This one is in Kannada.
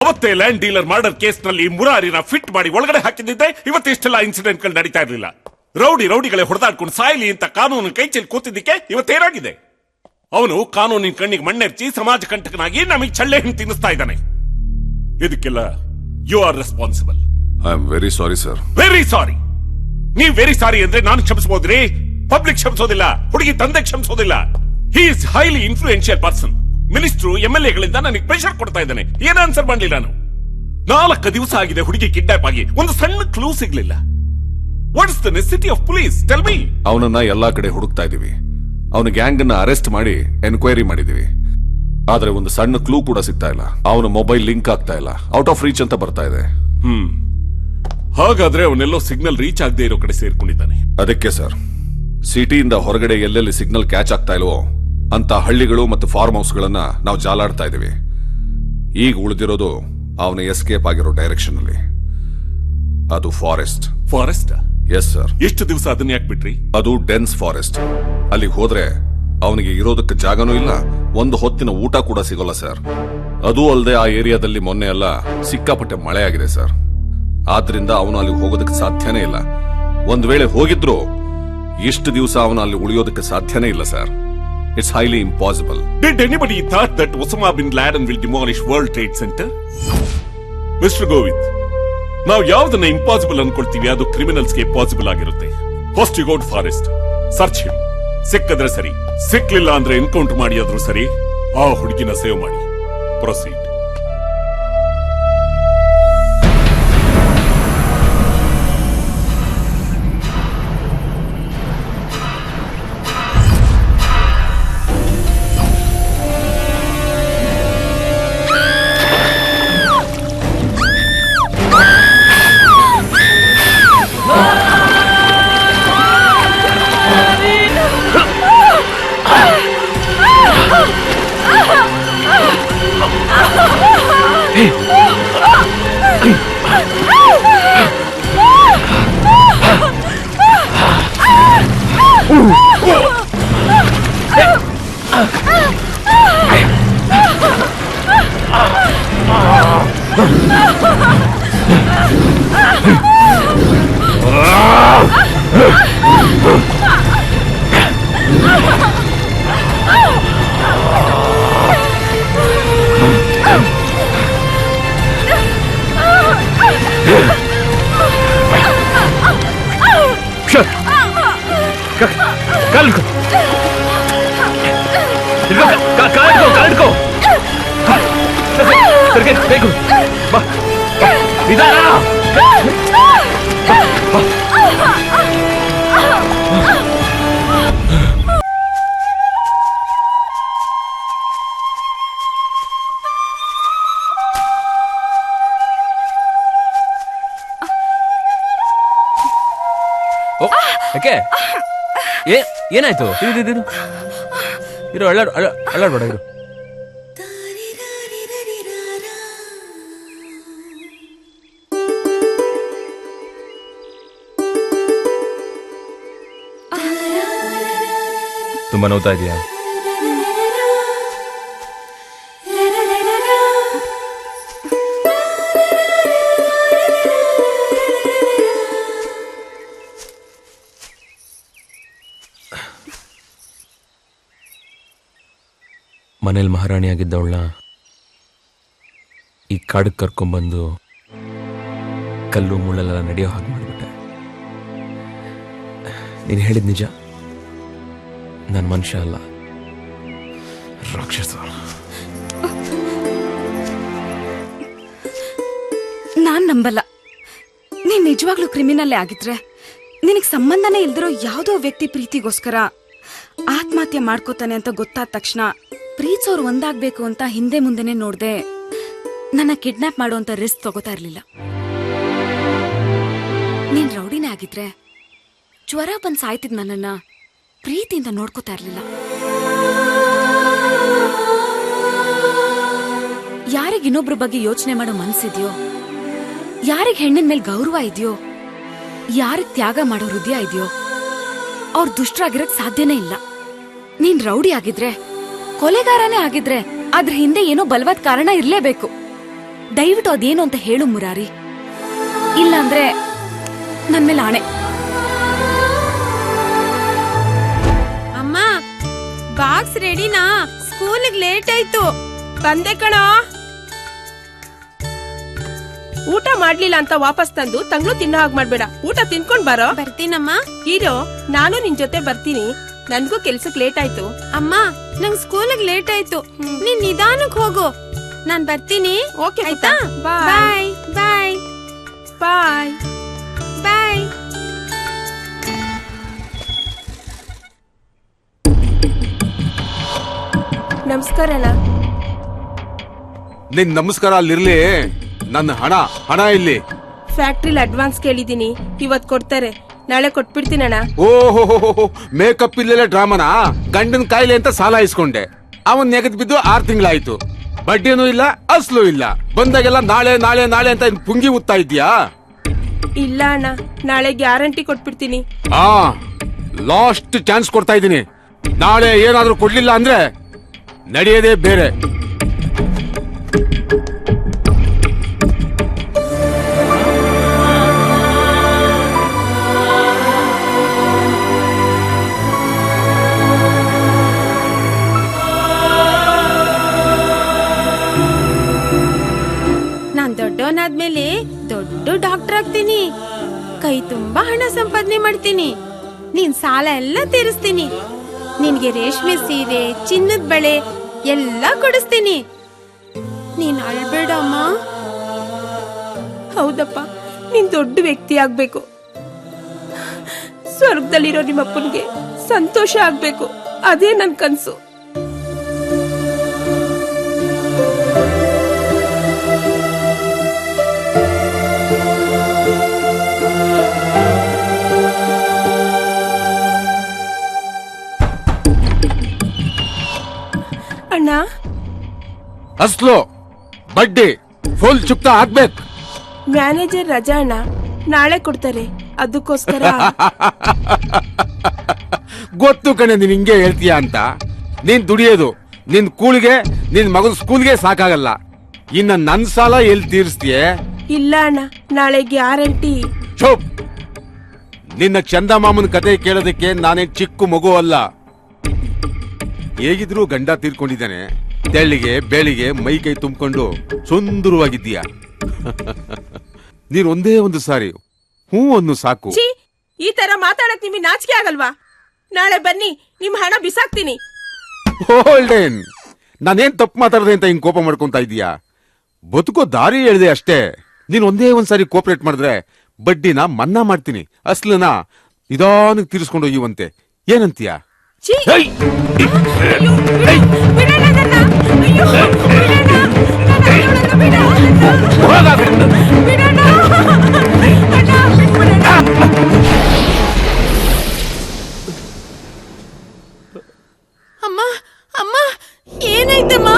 ಅವತ್ತೇ ಲ್ಯಾಂಡ್ ಡೀಲರ್ ಮರ್ಡರ್ ಕೇಸ್ ನಲ್ಲಿ ಮುರಾರಿನ ಫಿಟ್ ಮಾಡಿ ಒಳಗಡೆ ಹಾಕಿದ್ದೆ ಇವತ್ತೆಷ್ಟೆಲ್ಲ ಇನ್ಸಿಡೆಂಟ್ ಗಳು ನಡೀತಾ ಇರಲಿಲ್ಲ. ರೌಡಿಗಳೇ ಹೊಡೆದಾಡ್ಕೊಂಡು ಸಾಯಲಿ ಅಂತ ಕಾನೂನು ಕೈಚೆಲ್ಲಿ ಕೂತಿದ್ದಕ್ಕೆ ಇವತ್ತೇನಾಗಿದೆ? ಅವನು ಕಾನೂನಿನ ಕಣ್ಣಿಗೆ ಮಣ್ಣೆರ್ಚಿ ಸಮಾಜ ಕಂಟಕನಾಗಿ ನಮಗೆ ಚಳ್ಳೆ ಹಣ್ಣು ತಿನ್ನಿಸ್ತಾ ಇದ್ದಾನೆ. ಇದಕ್ಕೆಲ್ಲ you are responsible. I am very sorry sir. Very sorry. ನೀವು ವೆರಿ ಸಾರಿ ಅಂದ್ರೆ ನಾನು ಕ್ಷಮಿಸಬಹುದ್ರಿ, ಪಬ್ಲಿಕ್ ಕ್ಷಮಿಸೋದಿಲ್ಲ, ಹುಡುಗಿ ತಂದೆ ಕ್ಷಮಿಸೋದಿಲ್ಲ. He is highly influential person. Minister MLA ಗಳಿಂದ ನನಗೆ ಪ್ರೆಷರ್ ಕೊಡ್ತಾ ಇದ್ದಾನೆ. ಏನು ಆನ್ಸರ್ ಮಾಡಲಿಲ್ಲ ನಾನು. 4 ದಿವಸ ಆಗಿದೆ ಹುಡುಗಿ ಕಿಡ್ನಾಪ್ ಆಗಿ, ಒಂದು ಸಣ್ಣ ಕ್ಲೂ ಸಿಗ್ಲಿಲ್ಲ. What is the necessity of police? Tell me. ಅವನನ್ನ ಎಲ್ಲಾ ಕಡೆ ಹುಡುಕ್ತಾ ಇದೀವಿ. ಅವನ ಗ್ಯಾಂಗ್ ಅನ್ನ ಅರೆಸ್ಟ್ ಮಾಡಿ ಎನ್ಕ್ವೈರಿ ಮಾಡಿದೀವಿ. ಆದ್ರೆ ಒಂದು ಸಣ್ಣ ಕ್ಲೂ ಕೂಡ ಸಿಗ್ತಾ ಇಲ್ಲ. ಅವನ ಮೊಬೈಲ್ ಲಿಂಕ್ ಆಗ್ತಾ ಇಲ್ಲ, ಔಟ್ ಆಫ್ ರೀಚ್ ಅಂತ ಬರ್ತಾ ಇದೆ. ಹಾಗಾದ್ರೆ ಅವನೆಲ್ಲೋ ಸಿಗ್ನಲ್ ರೀಚ್ ಆಗದೆ ಇರೋ ಕಡೆ ಸೇರ್ಕೊಂಡಿದ್ದಾನೆ. ಅದಕ್ಕೆ ಸರ್, ಸಿಟಿಯಿಂದ ಹೊರಗಡೆ ಎಲ್ಲೆಲ್ಲಿ ಸಿಗ್ನಲ್ ಕ್ಯಾಚ್ ಆಗ್ತಾ ಇಲ್ವೋ ಅಂತ ಹಳ್ಳಿಗಳು ಮತ್ತು ಫಾರ್ಮ್ ಹೌಸ್ ಗಳನ್ನ ನಾವು ಜಾಲಾಡ್ತಾ ಇದೀವಿ. ಈಗ ಉಳಿದಿರೋದು ಅವನ ಎಸ್ಕೇಪ್ ಆಗಿರೋ ಡೈರೆಕ್ಷನ್ ಅಲ್ಲಿ, ಅದು ಫಾರೆಸ್ಟ್. ಫಾರೆಸ್ಟ್? Yes sir. ಎಷ್ಟು ದಿವಸ ಅದನ್ನ ಯಾಕೆ ಬಿಟ್ರಿ? ಅದು ಡೆನ್ಸ್ ಫಾರೆಸ್ಟ್. ಅಲ್ಲಿಗೆ ಹೋದ್ರೆ ಅವನಿಗೆ ಇರೋದಕ್ಕೆ ಜಾಗನೂ ಇಲ್ಲ, ಒಂದು ಹೊತ್ತಿನ ಊಟ ಕೂಡ ಸಿಗೋಲ್ಲ ಸರ್. ಅದೂ ಅಲ್ಲದೆ ಆ ಏರಿಯಾದಲ್ಲಿ ಮೊನ್ನೆ ಎಲ್ಲ ಸಿಕ್ಕಾಪಟ್ಟೆ ಮಳೆ ಆಗಿದೆ ಸರ್. ಆದ್ರಿಂದ ಅವನು ಅಲ್ಲಿಗೆ ಹೋಗೋದಕ್ಕೆ ಸಾಧ್ಯನೇ ಇಲ್ಲ. ಒಂದ್ ವೇಳೆ ಹೋಗಿದ್ರು ಇಷ್ಟು ದಿವಸ ಅವನು ಅಲ್ಲಿ ಉಳಿಯೋದಕ್ಕೆ ಸಾಧ್ಯನೇ ಇಲ್ಲ sir. It's highly impossible. Did anybody thought that Osama bin Laden will demolish World Trade Center? Mr. Govind, ನಾವು ಯಾವ್ದನ್ನ ಇಂಪಾಸಿಬಲ್ ಅನ್ಕೊಳ್ತೀವಿ ಅದು ಕ್ರಿಮಿನಲ್ಸ್ಗೆ ಪಾಸಿಬಲ್ ಆಗಿರುತ್ತೆ. First you go to forest, search him. ಸಿಕ್ಕದ್ರೆ ಸರಿ, ಸಿಕ್ಲಿಲ್ಲ ಅಂದ್ರೆ ಎನ್ಕೌಂಟರ್ ಮಾಡಿ ಆದ್ರೂ ಸರಿ, ಆ ಹುಡುಗಿನ ಸೇವ್ ಮಾಡಿ. ಪ್ರೊಸೀಡ್. ಏನಾಯ್ತು? ಇರು, ಅಳ್ಳಾಡ್ಬೇಡ ಇರು. ತುಂಬಾ ನೋವ್ತಾ ಇದೆಯಾ? ಮನೇಲಿ ಮಹಾರಾಣಿಯಾಗಿದ್ದವಳನ್ನ ಈ ಕಾಡಿಗೆ ಕರ್ಕೊಂಡ್ಬಂದು ಕಲ್ಲು ಮುಳ್ಳೆಲ್ಲ ನಡೆಯೋ ಹಾಗೆ ಮಾಡಿಬಿಟ್ಟೆ. ನೀನು ಹೇಳಿದ ನಿಜ, ನಾನು ಮನುಷ್ಯ ಅಲ್ಲ, ರಾಕ್ಷಸ. ನಾನ್ ನಂಬಲ್ಲ. ನೀನ್ ನಿಜವಾಗ್ಲೂ ಕ್ರಿಮಿನಲ್ಲೇ ಆಗಿದ್ರೆ ನಿನಗ್ ಸಂಬಂಧನೇ ಇಲ್ದಿರೋ ಯಾವುದೋ ವ್ಯಕ್ತಿ ಪ್ರೀತಿಗೋಸ್ಕರ ಆತ್ಮಹತ್ಯೆ ಮಾಡ್ಕೋತಾನೆ ಅಂತ ಗೊತ್ತಾದ ತಕ್ಷಣ ಪ್ರೀತಿಸೋರು ಒಂದಾಗ್ಬೇಕು ಅಂತ ಹಿಂದೆ ಮುಂದೆನೆ ನೋಡ್ದೆ ನನ್ನ ಕಿಡ್ನಾಪ್ ಮಾಡುವಂತ ರಿಸ್ಕ್ ತಗೋತಾ ಇರ್ಲಿಲ್ಲ. ನೀನ್ ರೌಡಿನೇ ಆಗಿದ್ರೆ ಜ್ವರ ಬಂದ್ ಸಾಯ್ತಿದ್ ನನ್ನನ್ನ ಪ್ರೀತಿಯಿಂದ ನೋಡ್ಕೋತಾ ಇರ್ಲಿಲ್ಲ. ಯಾರಿಗ ಇನ್ನೊಬ್ರ ಬಗ್ಗೆ ಯೋಚನೆ ಮಾಡೋ ಮನ್ಸಿದ್ಯೋ, ಯಾರಿಗ್ ಹೆಣ್ಣಿನ ಮೇಲೆ ಗೌರವ ಇದೆಯೋ, ಯಾರಿಗ್ ತ್ಯಾಗ ಮಾಡೋ ಹೃದಯ ಇದೆಯೋ ಅವ್ರು ದುಷ್ಟರಾಗಿರಕ್ ಸಾಧ್ಯನೇ ಇಲ್ಲ. ನೀನ್ ರೌಡಿ ಆಗಿದ್ರೆ, ಕೊಲೆಗಾರನೇ ಆಗಿದ್ರೆ ಅದ್ರ ಹಿಂದೆ ಏನೋ ಬಲವಾದ ಕಾರಣ ಇರ್ಲೇಬೇಕು. ದಯವಿಟ್ಟು ಅದೇನು ಅಂತ ಹೇಳು ಮುರಾರಿ. ಇಲ್ಲಾಂದ್ರೆ ನನ್ ಮೇಲೆ ಆಣೆ. ಅಮ್ಮ ಬಾಕ್ಸ್ ರೆಡಿನಾ? ಸ್ಕೂಲಿಗೆ ಲೇಟ್ ಆಯ್ತು. ಬಂದೆ ಕಣೋ. ಊಟ ಮಾಡ್ಲಿಲ್ಲ ಅಂತ ವಾಪಸ್ ತಂದು ತಂಗ್ಳು ತಿನ್ನೋ ಹಾಗೆ ಮಾಡ್ಬೇಡ. ಊಟ ತಿನ್ಕೊಂಡ್ ಬರೋ. ಬರ್ತೀನಮ್ಮ. ಇರೋ, ನಾನು ನಿನ್ ಜೊತೆ ಬರ್ತೀನಿ. ನನ್ಗೂ ಕೆಲ್ಸಕ್ ಲೇಟ್ ಆಯ್ತು. ಅಮ್ಮ ನಂಗ್ ಸ್ಕೂಲಿಗೆ ಲೇಟ್ ಆಯ್ತು. ನೀನ್ ನಿಧಾನಕ್ ಹೋಗು, ನಾನ್ ಬರ್ತೀನಿ. ಓಕೆ ಆಯ್ತಾ? ಬಾಯ್ ಬಾಯ್ ಬಾಯ್. ಬಾಯ್. ನಮಸ್ಕಾರ ಅಣ್ಣ. ನಿನ್ ನಮಸ್ಕಾರ ಅಲ್ಲಿರ್ಲಿ, ನನ್ನ ಹಣ ಇಲ್ಲಿ. ಫ್ಯಾಕ್ಟ್ರಿಲಿ ಅಡ್ವಾನ್ಸ್ ಕೇಳಿದೀನಿ, ಇವತ್ ಕೊಡ್ತಾರೆ. ನಾಳೆ ಕೊಟ್ಬಿಡ್ತೀನಣ್ಣ. ಓಹೋ, ಮೇಕಪ್ ಇಲ್ಲೆಲ್ಲ ಡ್ರಾಮನ. ಗಂಡನ್ ಕಾಯಿಲೆ ಅಂತ ಸಾಲ ಇಸ್ಕೊಂಡೆ, ಅವನ್ ನೆಗದ್ ಬಿದ್ದು 6 ತಿಂಗಳಾಯ್ತು. ಬಡ್ಡಿನೂ ಇಲ್ಲ, ಅಸ್ಲು ಇಲ್ಲ. ಬಂದಾಗೆಲ್ಲ ನಾಳೆ ನಾಳೆ ನಾಳೆ ಅಂತ ಪುಂಗಿ ಉತ್ತಾ ಇದ್ಯಾ? ಇಲ್ಲ ಅಣ್ಣ, ನಾಳೆ ಗ್ಯಾರಂಟಿ ಕೊಟ್ಬಿಡ್ತೀನಿ. ಲಾಸ್ಟ್ ಚಾನ್ಸ್ ಕೊಡ್ತಾ ಇದ್ದೀನಿ. ನಾಳೆ ಏನಾದ್ರೂ ಕೊಡ್ಲಿಲ್ಲ ಅಂದ್ರೆ ನಡೆಯೋದೇ ಬೇರೆ. ನಾನ್ ದೊಡ್ಡವನಾದ್ಮೇಲೆ ದೊಡ್ಡ ಡಾಕ್ಟರ್ ಆಗ್ತೀನಿ. ಕೈ ತುಂಬಾ ಹಣ ಸಂಪಾದನೆ ಮಾಡ್ತೀನಿ. ನೀನ್ ಸಾಲ ಎಲ್ಲ ತೀರಿಸ್ತೀನಿ. ನಿನ್ಗೆ ರೇಷ್ಮೆ ಸೀರೆ, ಚಿನ್ನದ ಬಳೆ ಎಲ್ಲ ಕೊಡಿಸ್ತೀನಿ. ನೀನ್ ಅಳ್ಬೇಡಮ್ಮ. ಹೌದಪ್ಪ, ನೀನ್ ದೊಡ್ಡ ವ್ಯಕ್ತಿ ಆಗ್ಬೇಕು. ಸ್ವರ್ಗದಲ್ಲಿರೋ ನಿಮ್ಮಪ್ಪನ್ಗೆ ಸಂತೋಷ ಆಗ್ಬೇಕು. ಅದೇ ನನ್ ಕನ್ಸು. ಅಣ್ಣ, ಅಸ್ಲು ಬಡ್ಡಿ ಫುಲ್ ಚುಕ್ತ ಹಾಕ್ಬೇಕು. ಮ್ಯಾನೇಜರ್ ರಜಾ ಅಣ್ಣ, ನಾಳೆ ಕೊಡ್ತಾರೆ. ಅದಕ್ಕೋಸ್ಕರ ಗೊತ್ತು ಕಣೆ ನೀನ್ ಹಿಂಗೆ ಹೇಳ್ತೀಯ ಅಂತ. ನೀನ್ ದುಡಿಯೋದು ನಿನ್ ಕೂಳಿಗೆ, ನಿನ್ ಮಗನ ಸ್ಕೂಲ್ಗೆ ಸಾಕಾಗಲ್ಲ. ಇನ್ನ ನನ್ ಸಾಲ ಎಲ್ಲಿ ತೀರಿಸ್ತೀಯ? ಇಲ್ಲ ಅಣ್ಣ, ನಾಳೆ ಗ್ಯಾರಂಟಿ. ಶೋಪ್, ನಿನ್ನ ಚಂದ ಮಾಮನ ಕತೆ ಕೇಳೋದಕ್ಕೆ ನಾನೇ ಚಿಕ್ಕ ಮಗು ಅಲ್ಲ. ಹೇಗಿದ್ರು ಗಂಡ ತೀರ್ಕೊಂಡಿದ್ದಾನೆ. ತೆಳ್ಳಿಗೆ ಬೇಳಿಗೆ ಮೈ ಕೈ ತುಂಬಿಕೊಂಡು ಸುಂದರವಾಗಿದ್ದೀಯ. ನೀನ್ ಒಂದೇ ಒಂದು ಸಾರಿ ಹೂ ಒಂದು ಸಾಕು. ಛೀ, ಈ ತರ ಮಾತಾಡಕ್ ನಿಮಗೆ ನಾಚಿಕೆ ಆಗಲ್ವಾ? ನಾಳೆ ಬನ್ನಿ, ನಿಮ್ ಹಣ ಬಿಸಾಕ್ತೀನಿ. ಹೋಲ್ಡೇನ್, ನಾನೇನ್ ತಪ್ಪು ಮಾತಾಡದೆ ಅಂತ ಹಿಂಗ್ ಕೋಪ ಮಾಡ್ಕೊಂತ ಇದೀಯಾ? ಬದುಕೋ ದಾರಿ ಹೇಳಿದೆ ಅಷ್ಟೇ. ನೀನ್ ಒಂದೇ ಒಂದ್ಸಾರಿ ಕೋಪರೇಟ್ ಮಾಡಿದ್ರೆ ಬಡ್ಡಿನ ಮನ್ನಾ ಮಾಡ್ತೀನಿ, ಅಸ್ಲನ ನಿಧಾನಕ್ಕೆ ತೀರಿಸ್ಕೊಂಡು ಹೋಗಿವಂತೆ. ಏನಂತೀಯ? ಛೀ! ಅಯ್ಯೋ, ಬಿಡಣ್ಣ ನನ್ನ. ಅಯ್ಯೋ, ಬಿಡಣ್ಣ. ನನ್ನ ಅಯ್ಯೋಳನ್ನ ಬಿಡ. ಬಿಡಣ್ಣ. ಅಣ್ಣ, ಬಿಟ್ಬಿಡಣ್ಣ. ಅಮ್ಮ ಅಮ್ಮ ಏನಾಯ್ತಮ್ಮ?